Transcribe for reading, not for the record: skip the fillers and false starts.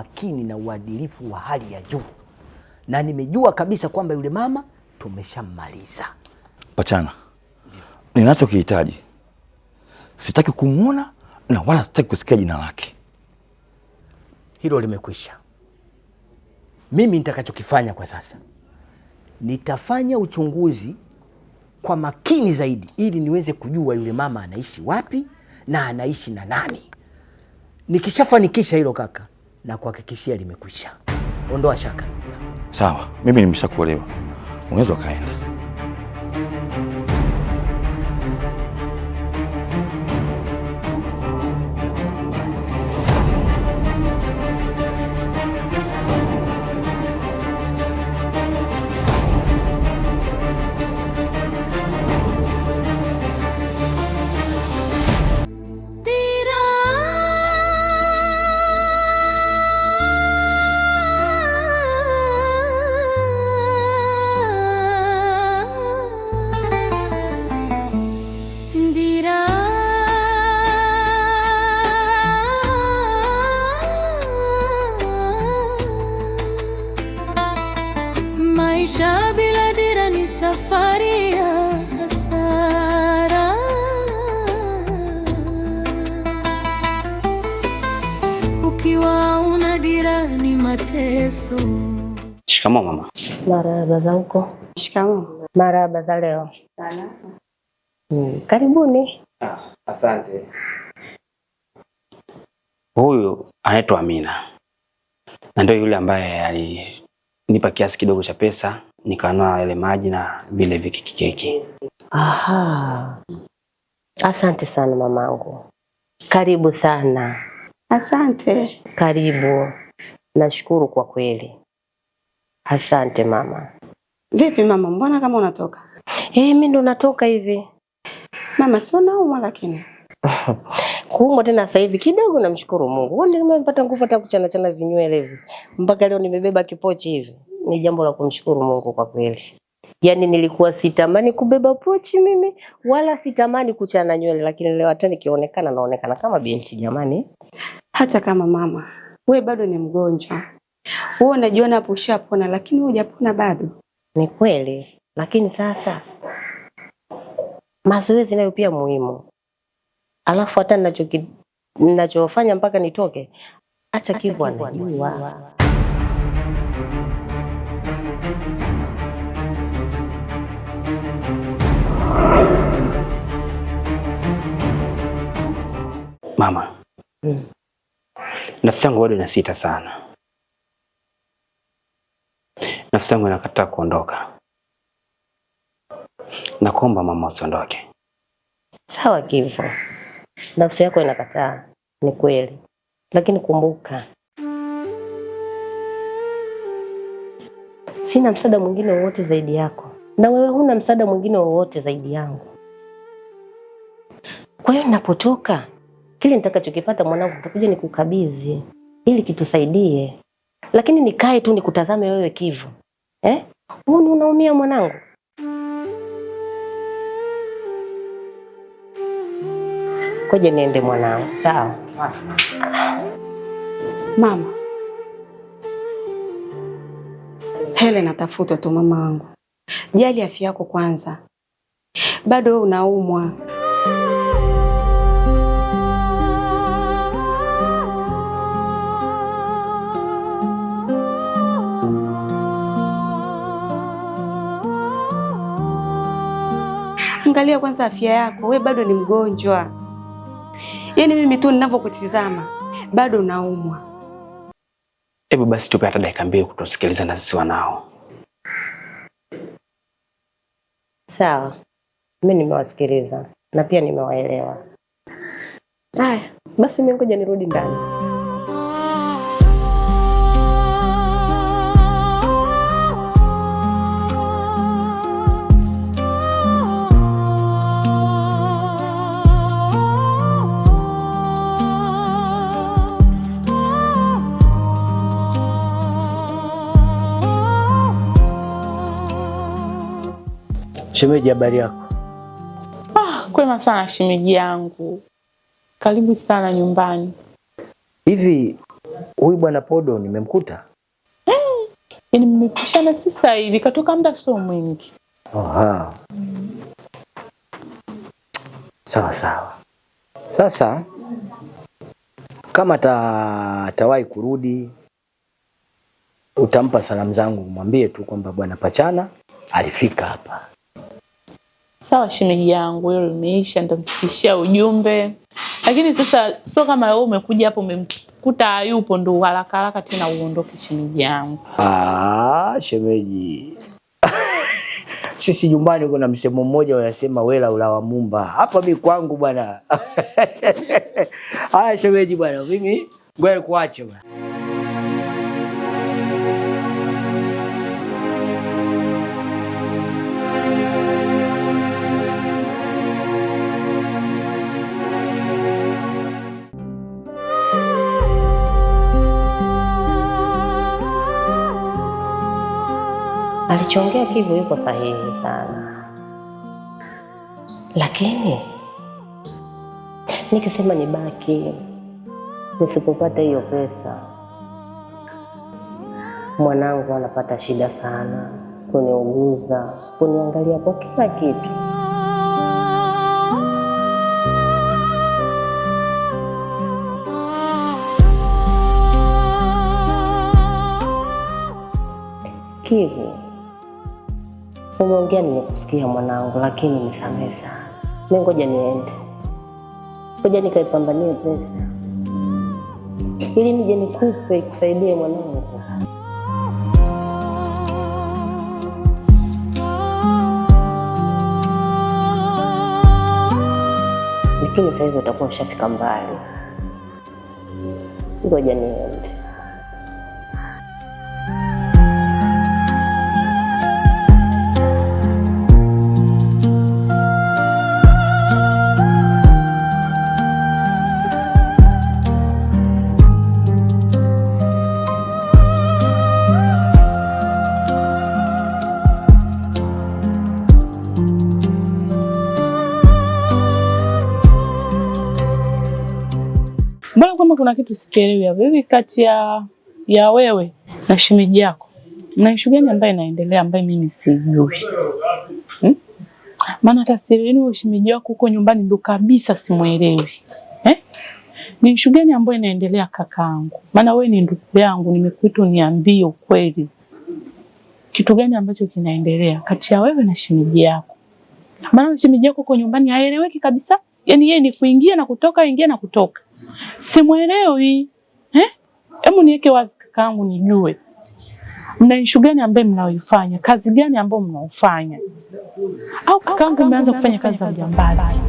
makini na uadilifu wa hali ya juu, na nimejua kabisa kwamba yule mama tumeshammaliza. Pachana, ninachokihitaji sitaki kumuona na wala sitaki kusikia jina lake. Hilo limekwisha. Mimi nitakachokifanya kwa sasa, nitafanya uchunguzi kwa makini zaidi ili niweze kujua yule mama anaishi wapi na anaishi na nani. Nikishafanikisha hilo kaka, na kuhakikishia limekwisha. Ondoa shaka. Sawa, mimi nimeshakuelewa. Unaweza kaenda. Maisha bila dira ni safari ya hasara. Ukiwa una dira ni mateso. Shikamoo mama. Marahaba za huko. Shikamoo. Marahaba za leo. Karibuni. Asante. Huyu anaitwa Amina, na ndio yule ambaye alinipa kiasi kidogo cha pesa nikanunua ile maji na vile vikikeki. Aha. Asante sana mamangu. Karibu sana. Asante. Karibu. Nashukuru kwa kweli. Asante mama. Vipi mama, mbona kama unatoka? Mimi ndo natoka hivi. Mama, sio naumwa lakini. Kuumwa tena sasa hivi kidogo, namshukuru Mungu. Wewe nimepata nguvu hata kuchana chana vinywele hivi. Mpaka leo nimebeba kipochi hivi. Ni jambo la kumshukuru Mungu kwa kweli. Yaani nilikuwa sitamani kubeba pochi mimi, wala sitamani kuchana nywele, lakini leo hata nikionekana naonekana kama binti jamani. Hata kama mama, wewe bado ni mgonjwa. Wewe unajiona hapo ushapona, lakini hujapona bado. Ni kweli, lakini sasa mazoezi nayo pia muhimu. Alafu hata ninachofanya mpaka nitoke, acha Kivu anajua. Mama, nafsi yangu bado inasita sana. Nafsi yangu inakataa kuondoka. Nakuomba mama usiondoke. Sawa Kivu. Nafsi yako inakataa, ni kweli. Lakini kumbuka, sina msaada mwingine wowote zaidi yako. Na wewe huna msaada mwingine wowote zaidi yangu. Kwa hiyo ninapotoka, kile nitakachokipata mwanangu nitakuja nikukabidhi ili kitusaidie. Lakini nikae tu nikutazame wewe Kivu. Wewe unaumia mwanangu. Koje niende mwanangu, sawa? Mama, Helen atafutwa tu mamangu. Jali afya yako kwanza. Bado wewe unaumwa. Angalia kwanza afya yako, wewe bado ni mgonjwa. Yaani mimi tu ninavyokutizama bado unaumwa. Hebu basi tupe hata dakika mbili kutusikiliza na sisi wanao. Sawa. Mimi nimewasikiliza na pia nimewaelewa. Haya, basi mimi ngoja nirudi ndani. Shemeji, habari yako? Kwema sana shemeji yangu. Karibu sana nyumbani. Hivi Huyu bwana Podo nimemkuta. Yaani mmepishana sasa hivi, katoka muda sio mwingi. Aha. Sawa sawa. Sasa kama atawahi kurudi, utampa salamu zangu, mwambie tu kwamba bwana Pachana alifika hapa. Sawa shemeji yangu, hilo limeisha, nitamfikishia ujumbe. Lakini sasa sio kama wewe umekuja hapo umemkuta hayupo ndo haraka haraka tena uondoke shemeji yangu. Shemeji. Sisi nyumbani kuna msemo mmoja wanasema wela ulawa mumba. Hapa mimi kwangu bwana. Haya shemeji bwana, mimi ngoja kuache bwana. Alichoongea Kivu yuko sahihi sana, lakini nikisema nibaki nisipopata hiyo pesa, mwanangu anapata shida sana, kuniuguza, kuniangalia kwa kila kitu. Kivu, umeongea nimekusikia mwanangu, lakini nisamehe sana. Mimi ngoja niende. Ngoja nikaipambanie pesa ili nije nikupe ikusaidie mwanangu. Lakini sasa hivi utakuwa ushafika mbali. Ngoja niende. Mbona kama kuna kitu sikielewi hapo hivi kati ya wewe na shemeji yako? Mna issue gani ambayo inaendelea ambayo mimi sijui? Maana hata siri shemeji yako huko nyumbani ndo kabisa simuelewi. Ni issue gani ambayo inaendelea kakaangu? Maana wewe ni ndugu yangu, nimekuita uniambie ukweli. Kitu gani ambacho kinaendelea kati ya wewe na shemeji yako? Maana shemeji yako huko nyumbani haeleweki kabisa. Yaani yeye ni kuingia na kutoka, ingia na kutoka. Simuelewi. Hebu niweke wazi kakaangu nijue. Mna issue gani ambayo mnaoifanya? Kazi gani ambayo mnaofanya? Au kakaangu umeanza kufanya kazi za ujambazi?